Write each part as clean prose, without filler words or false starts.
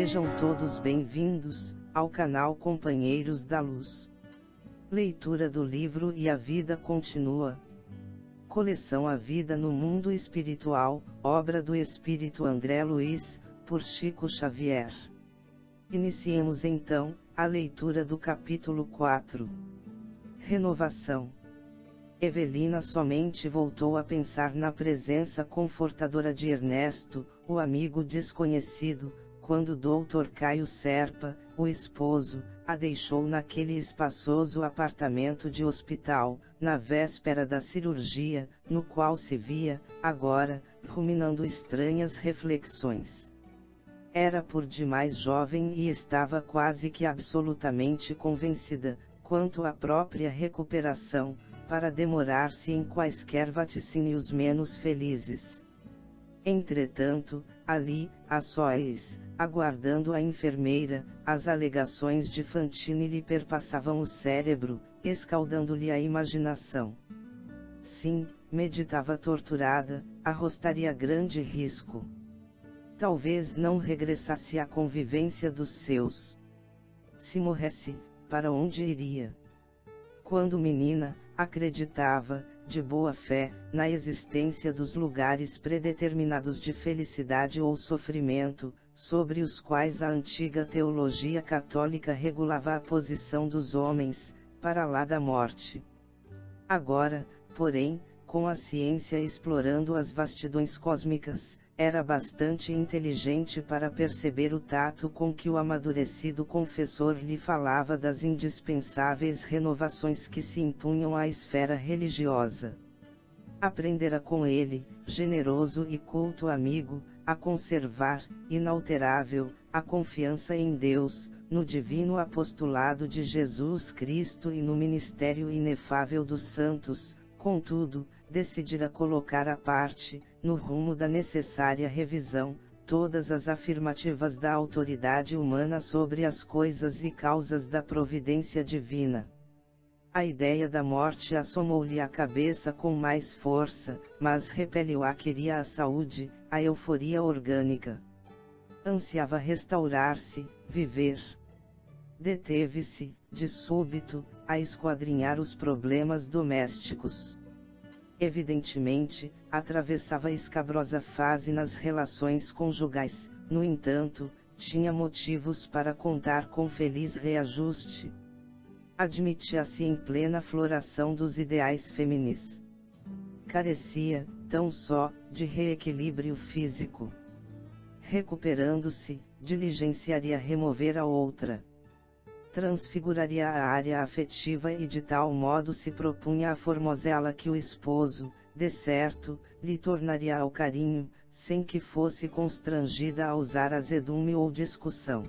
Sejam todos bem-vindos ao canal Companheiros da Luz. Leitura do livro E a Vida Continua. Coleção A Vida no Mundo Espiritual, obra do Espírito André Luiz, por Chico Xavier. Iniciemos então a leitura do capítulo 4. Renovação. Evelina somente voltou a pensar na presença confortadora de Ernesto, o amigo desconhecido, quando Dr. Caio Serpa, o esposo, a deixou naquele espaçoso apartamento de hospital, na véspera da cirurgia, no qual se via, agora, ruminando estranhas reflexões. Era por demais jovem e estava quase que absolutamente convencida, quanto à própria recuperação, para demorar-se em quaisquer vaticínios menos felizes. Entretanto, ali, a sós, aguardando a enfermeira, as alegações de Fantine lhe perpassavam o cérebro, escaldando-lhe a imaginação. Sim, meditava torturada, arrostaria grande risco. Talvez não regressasse à convivência dos seus. Se morresse, para onde iria? Quando menina, acreditava, de boa fé, na existência dos lugares predeterminados de felicidade ou sofrimento, sobre os quais a antiga teologia católica regulava a posição dos homens, para lá da morte. Agora, porém, com a ciência explorando as vastidões cósmicas, era bastante inteligente para perceber o tato com que o amadurecido confessor lhe falava das indispensáveis renovações que se impunham à esfera religiosa. Aprendera com ele, generoso e culto amigo, a conservar, inalterável, a confiança em Deus, no divino apostolado de Jesus Cristo e no ministério inefável dos santos. Contudo, decidira colocar à parte, no rumo da necessária revisão, todas as afirmativas da autoridade humana sobre as coisas e causas da providência divina. A ideia da morte assomou-lhe a cabeça com mais força, mas repeliu-a. Queria a saúde, a euforia orgânica. Ansiava restaurar-se, viver. Deteve-se, de súbito, a esquadrinhar os problemas domésticos. Evidentemente, atravessava escabrosa fase nas relações conjugais, no entanto, tinha motivos para contar com feliz reajuste. Admitia-se em plena floração dos ideais feminis. Carecia, tão só, de reequilíbrio físico. Recuperando-se, diligenciaria remover a outra. Transfiguraria a área afetiva e de tal modo se propunha a formosela que o esposo, de certo, lhe tornaria ao carinho, sem que fosse constrangida a usar azedume ou discussão.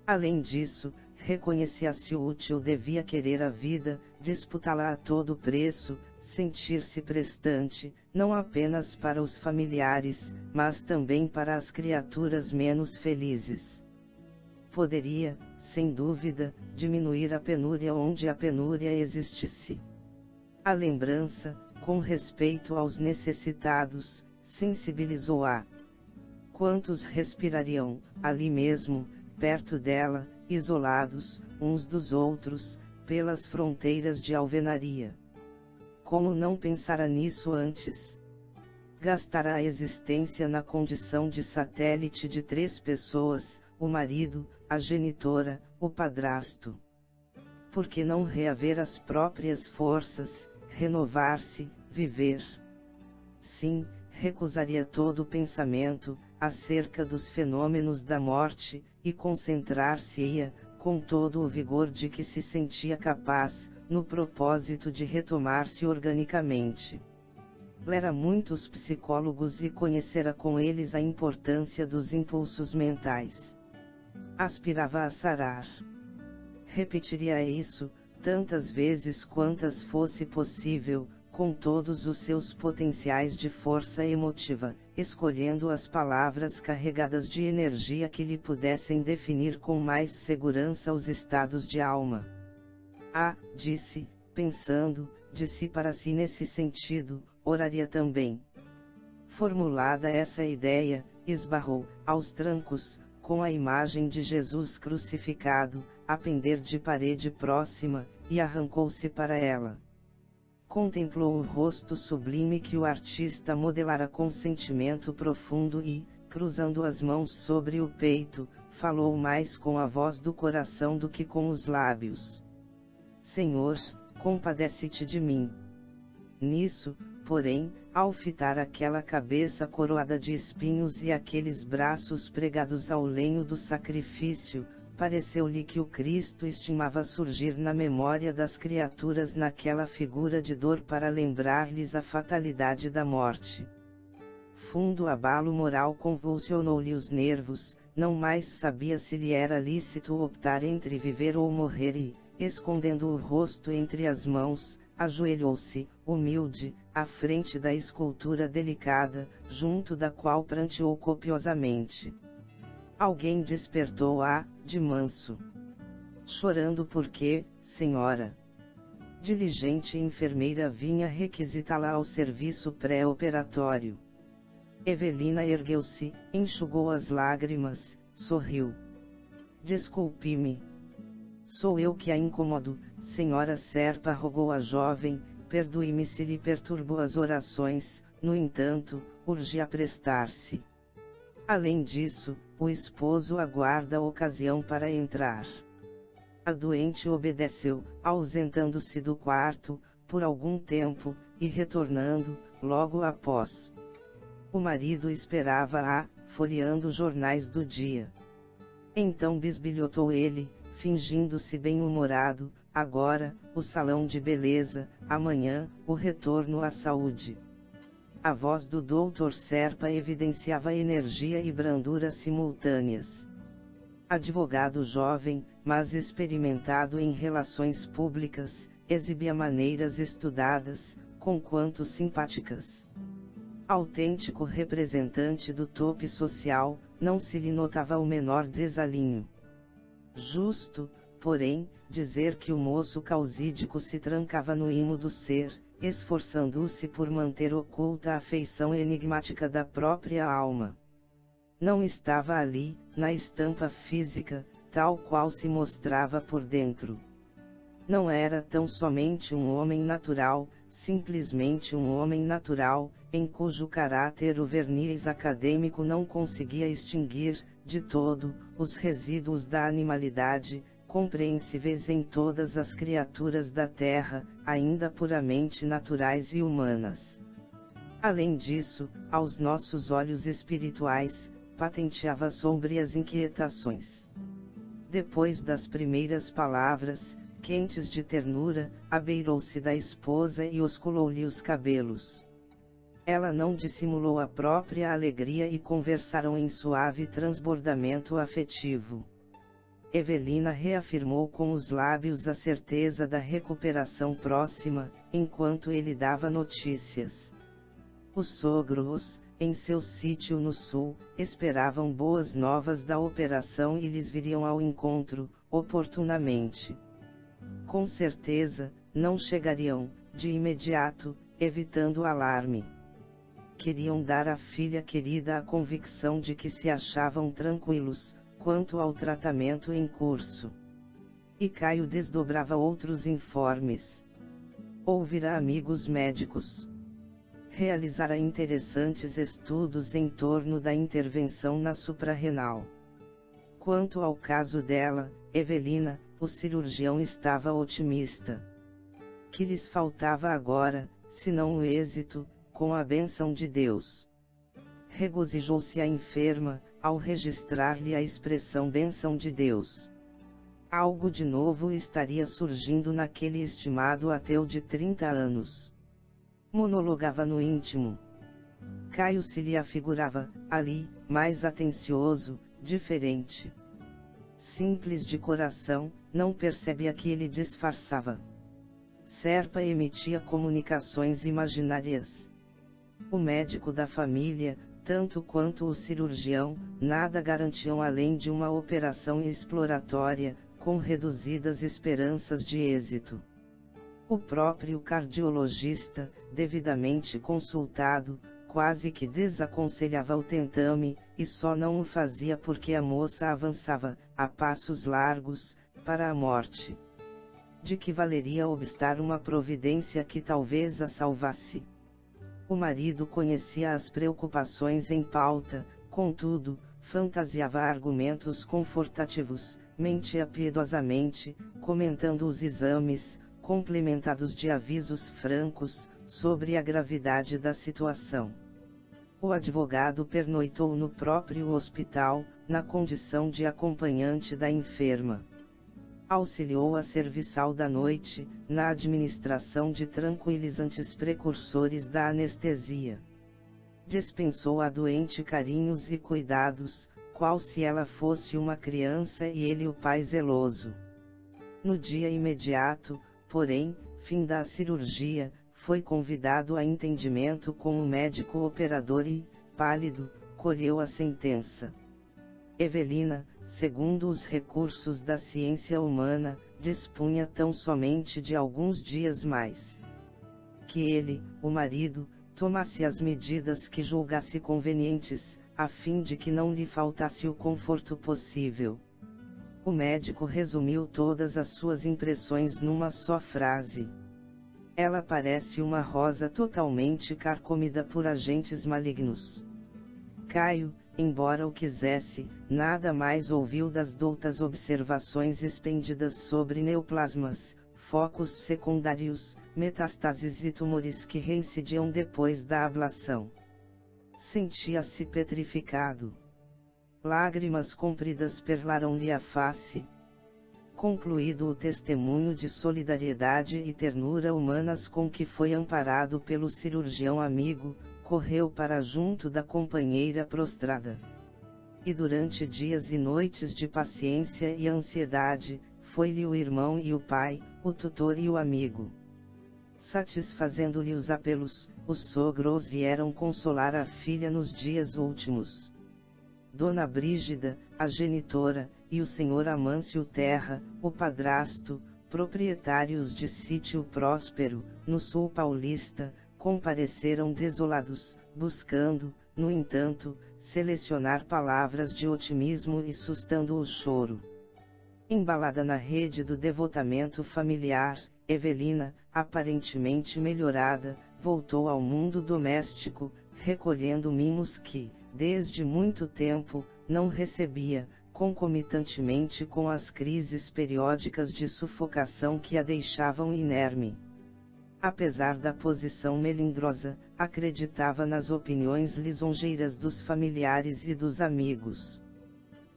Além disso, reconhecia-se útil, devia querer a vida, disputá-la a todo preço, sentir-se prestante, não apenas para os familiares, mas também para as criaturas menos felizes. Poderia, sem dúvida, diminuir a penúria onde a penúria existisse. A lembrança, com respeito aos necessitados, sensibilizou-a. Quantos respirariam, ali mesmo, perto dela, isolados, uns dos outros, pelas fronteiras de alvenaria? Como não pensara nisso antes? Gastara a existência na condição de satélite de 3 pessoas, o marido, a genitora, o padrasto. Por que não reaver as próprias forças, renovar-se, viver? Sim, recusaria todo pensamento acerca dos fenômenos da morte, e concentrar-se-ia, com todo o vigor de que se sentia capaz, no propósito de retomar-se organicamente. Lera muitos psicólogos e conhecera com eles a importância dos impulsos mentais. Aspirava a sarar. Repetiria isso, tantas vezes quantas fosse possível, com todos os seus potenciais de força emotiva, escolhendo as palavras carregadas de energia que lhe pudessem definir com mais segurança os estados de alma. Ah, disse, pensando, de si para si nesse sentido, oraria também. Formulada essa ideia, esbarrou, aos trancos, com a imagem de Jesus crucificado, a pender de parede próxima, e arrancou-se para ela. Contemplou o rosto sublime que o artista modelara com sentimento profundo e, cruzando as mãos sobre o peito, falou mais com a voz do coração do que com os lábios. Senhor, compadece-te de mim. Nisso, porém, ao fitar aquela cabeça coroada de espinhos e aqueles braços pregados ao lenho do sacrifício, pareceu-lhe que o Cristo estimava surgir na memória das criaturas naquela figura de dor para lembrar-lhes a fatalidade da morte. Fundo abalo moral convulsionou-lhe os nervos, não mais sabia se lhe era lícito optar entre viver ou morrer e, escondendo o rosto entre as mãos, ajoelhou-se, humilde, à frente da escultura delicada, junto da qual pranteou copiosamente. Alguém despertou-a, de manso. Chorando porque, senhora? Diligente enfermeira vinha requisitá-la ao serviço pré-operatório. Evelina ergueu-se, enxugou as lágrimas, sorriu. Desculpe-me. Sou eu que a incomodo, senhora Serpa, rogou a jovem, perdoe-me se lhe perturbo as orações, no entanto, urge a prestar-se. Além disso, o esposo aguarda a ocasião para entrar. A doente obedeceu, ausentando-se do quarto, por algum tempo, e retornando, logo após. O marido esperava-a, folheando jornais do dia. Então bisbilhotou ele, fingindo-se bem-humorado: agora, o salão de beleza, amanhã, o retorno à saúde. A voz do Dr. Serpa evidenciava energia e brandura simultâneas. Advogado jovem, mas experimentado em relações públicas, exibia maneiras estudadas, conquanto simpáticas. Autêntico representante do tope social, não se lhe notava o menor desalinho. Justo, porém, dizer que o moço causídico se trancava no imo do ser, esforçando-se por manter oculta a feição enigmática da própria alma. Não estava ali, na estampa física, tal qual se mostrava por dentro. Não era tão somente um homem natural, simplesmente um homem natural, em cujo caráter o verniz acadêmico não conseguia extinguir, de todo, os resíduos da animalidade, compreensíveis em todas as criaturas da terra, ainda puramente naturais e humanas. Além disso, aos nossos olhos espirituais, patenteava sômbrias inquietações. Depois das primeiras palavras, quentes de ternura, abeirou-se da esposa e osculou-lhe os cabelos. Ela não dissimulou a própria alegria e conversaram em suave transbordamento afetivo. Evelina reafirmou com os lábios a certeza da recuperação próxima, enquanto ele dava notícias. Os sogros, em seu sítio no sul, esperavam boas novas da operação e lhes viriam ao encontro, oportunamente. Com certeza, não chegariam, de imediato, evitando alarme. Queriam dar à filha querida a convicção de que se achavam tranquilos, quanto ao tratamento em curso. E Caio desdobrava outros informes. Ouvira amigos médicos. Realizara interessantes estudos em torno da intervenção na suprarrenal. Quanto ao caso dela, Evelina, o cirurgião estava otimista. Que lhes faltava agora, senão o êxito, com a bênção de Deus? Regozijou-se a enferma, ao registrar-lhe a expressão bênção de Deus. Algo de novo estaria surgindo naquele estimado ateu de 30 anos. Monologava no íntimo. Caio se lhe afigurava, ali, mais atencioso, diferente. Simples de coração, não percebia que ele disfarçava. Serpa emitia comunicações imaginárias. O médico da família, tanto quanto o cirurgião, nada garantiam além de uma operação exploratória, com reduzidas esperanças de êxito. O próprio cardiologista, devidamente consultado, quase que desaconselhava o tentame, e só não o fazia porque a moça avançava, a passos largos, para a morte. De que valeria obstar uma providência que talvez a salvasse? O marido conhecia as preocupações em pauta, contudo, fantasiava argumentos confortativos, mentia piedosamente, comentando os exames, complementados de avisos francos, sobre a gravidade da situação. O advogado pernoitou no próprio hospital, na condição de acompanhante da enferma. Auxiliou a serviçal da noite, na administração de tranquilizantes precursores da anestesia. Dispensou à doente carinhos e cuidados, qual se ela fosse uma criança e ele o pai zeloso. No dia imediato, porém, fim da cirurgia, foi convidado a entendimento com o médico operador e, pálido, colheu a sentença. Evelina, segundo os recursos da ciência humana, dispunha tão somente de alguns dias mais. Que ele, o marido, tomasse as medidas que julgasse convenientes, a fim de que não lhe faltasse o conforto possível. O médico resumiu todas as suas impressões numa só frase. Ela parece uma rosa totalmente carcomida por agentes malignos. Caio, embora o quisesse, nada mais ouviu das doutas observações expendidas sobre neoplasmas, focos secundários, metástases e tumores que reincidiam depois da ablação. Sentia-se petrificado. Lágrimas compridas perlaram-lhe a face. Concluído o testemunho de solidariedade e ternura humanas com que foi amparado pelo cirurgião amigo, correu para junto da companheira prostrada. E durante dias e noites de paciência e ansiedade, foi-lhe o irmão e o pai, o tutor e o amigo. Satisfazendo-lhe os apelos, os sogros vieram consolar a filha nos dias últimos. Dona Brígida, a genitora, e o senhor Amâncio Terra, o padrasto, proprietários de sítio próspero, no sul paulista, compareceram desolados, buscando, no entanto, selecionar palavras de otimismo e sustando o choro. Embalada na rede do devotamento familiar, Evelina, aparentemente melhorada, voltou ao mundo doméstico, recolhendo mimos que, desde muito tempo, não recebia, concomitantemente com as crises periódicas de sufocação que a deixavam inerme. Apesar da posição melindrosa, acreditava nas opiniões lisonjeiras dos familiares e dos amigos.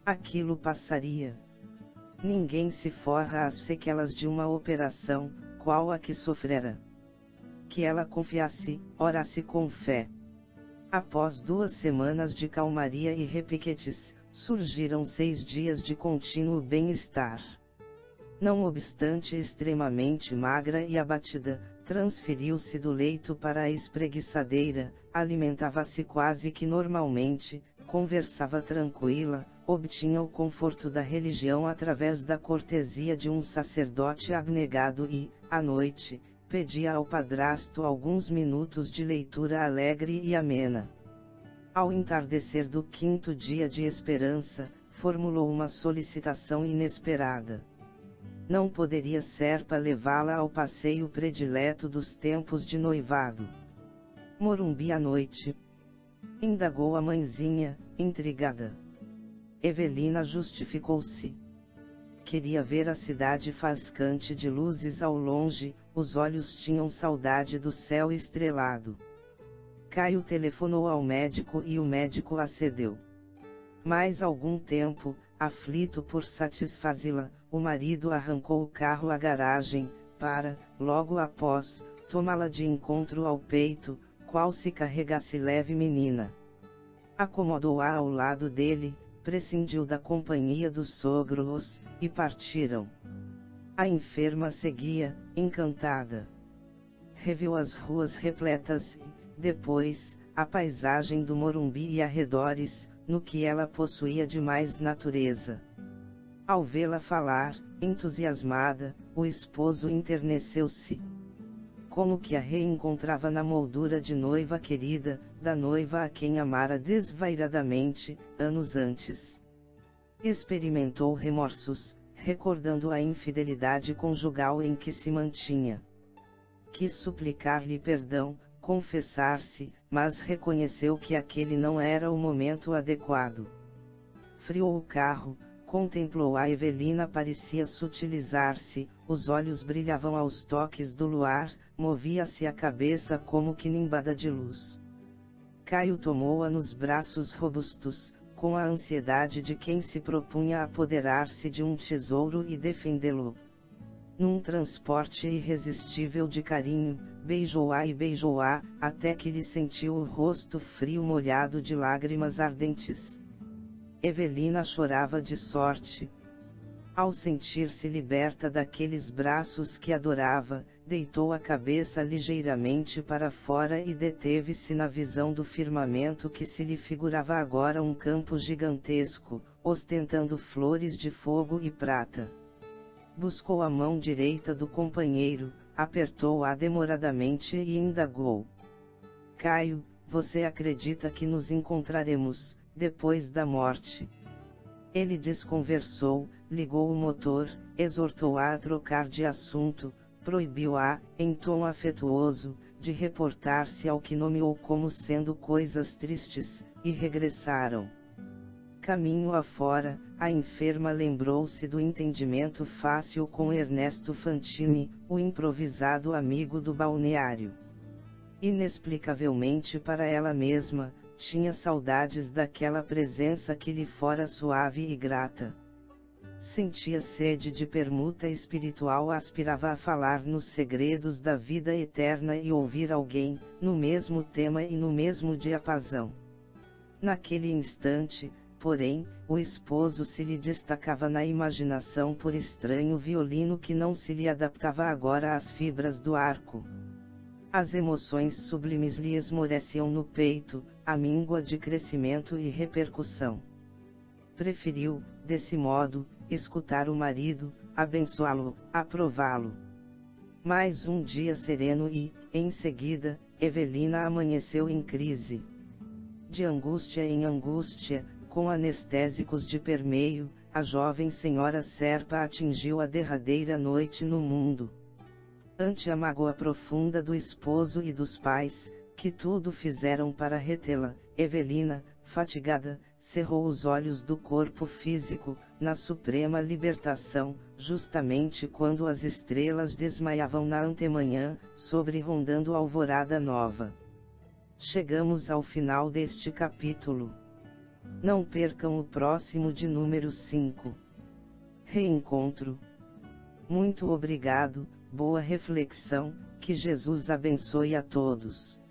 Aquilo passaria. Ninguém se forra às sequelas de uma operação, qual a que sofrera. Que ela confiasse, orasse com fé. Após 2 semanas de calmaria e repiquetes, surgiram 6 dias de contínuo bem-estar. Não obstante extremamente magra e abatida, transferiu-se do leito para a espreguiçadeira, alimentava-se quase que normalmente, conversava tranquila, obtinha o conforto da religião através da cortesia de um sacerdote abnegado e, à noite, pedia ao padrasto alguns minutos de leitura alegre e amena. Ao entardecer do 5º dia de esperança, formulou uma solicitação inesperada. Não poderia Serpa levá-la ao passeio predileto dos tempos de noivado. Morumbi à noite? Indagou a mãezinha, intrigada. Evelina justificou-se. Queria ver a cidade faiscante de luzes ao longe, os olhos tinham saudade do céu estrelado. Caio telefonou ao médico e o médico acedeu. Mais algum tempo, aflito por satisfazê-la, o marido arrancou o carro à garagem, para, logo após, tomá-la de encontro ao peito, qual se carregasse leve menina. Acomodou-a ao lado dele, prescindiu da companhia dos sogros, e partiram. A enferma seguia, encantada. Reviu as ruas repletas e, depois, a paisagem do Morumbi e arredores, no que ela possuía de mais natureza. Ao vê-la falar, entusiasmada, o esposo enterneceu-se. como que a reencontrava na moldura de noiva querida, da noiva a quem amara desvairadamente, anos antes. Experimentou remorsos, recordando a infidelidade conjugal em que se mantinha. Quis suplicar-lhe perdão, confessar-se, mas reconheceu que aquele não era o momento adequado. Friou o carro, contemplou a Evelina, parecia sutilizar-se, os olhos brilhavam aos toques do luar, movia-se a cabeça como que nimbada de luz. Caio tomou-a nos braços robustos, com a ansiedade de quem se propunha a apoderar-se de um tesouro e defendê-lo. Num transporte irresistível de carinho, beijou-a e beijou-a, até que lhe sentiu o rosto frio molhado de lágrimas ardentes. Evelina chorava de sorte. Ao sentir-se liberta daqueles braços que adorava, deitou a cabeça ligeiramente para fora e deteve-se na visão do firmamento que se lhe figurava agora um campo gigantesco, ostentando flores de fogo e prata. Buscou a mão direita do companheiro, apertou-a demoradamente e indagou: Caio, você acredita que nos encontraremos, depois da morte? Ele desconversou, ligou o motor, exortou-a a trocar de assunto, proibiu-a, em tom afetuoso, de reportar-se ao que nomeou como sendo coisas tristes, e regressaram. Caminho afora, a enferma lembrou-se do entendimento fácil com Ernesto Fantini, o improvisado amigo do balneário. Inexplicavelmente para ela mesma, tinha saudades daquela presença que lhe fora suave e grata. Sentia sede de permuta espiritual, aspirava a falar nos segredos da vida eterna e ouvir alguém, no mesmo tema e no mesmo diapasão. Naquele instante, porém, o esposo se lhe destacava na imaginação por estranho violino que não se lhe adaptava agora às fibras do arco. As emoções sublimes lhe esmoreciam no peito, a míngua de crescimento e repercussão. Preferiu, desse modo, escutar o marido, abençoá-lo, aprová-lo. Mais um dia sereno e, em seguida, Evelina amanheceu em crise. De angústia em angústia, com anestésicos de permeio, a jovem senhora Serpa atingiu a derradeira noite no mundo. Ante a mágoa profunda do esposo e dos pais, que tudo fizeram para retê-la, Evelina, fatigada, cerrou os olhos do corpo físico, na suprema libertação, justamente quando as estrelas desmaiavam na antemanhã, sobrerondando a alvorada nova. Chegamos ao final deste capítulo. Não percam o próximo de número 5. Reencontro. Muito obrigado, boa reflexão, que Jesus abençoe a todos.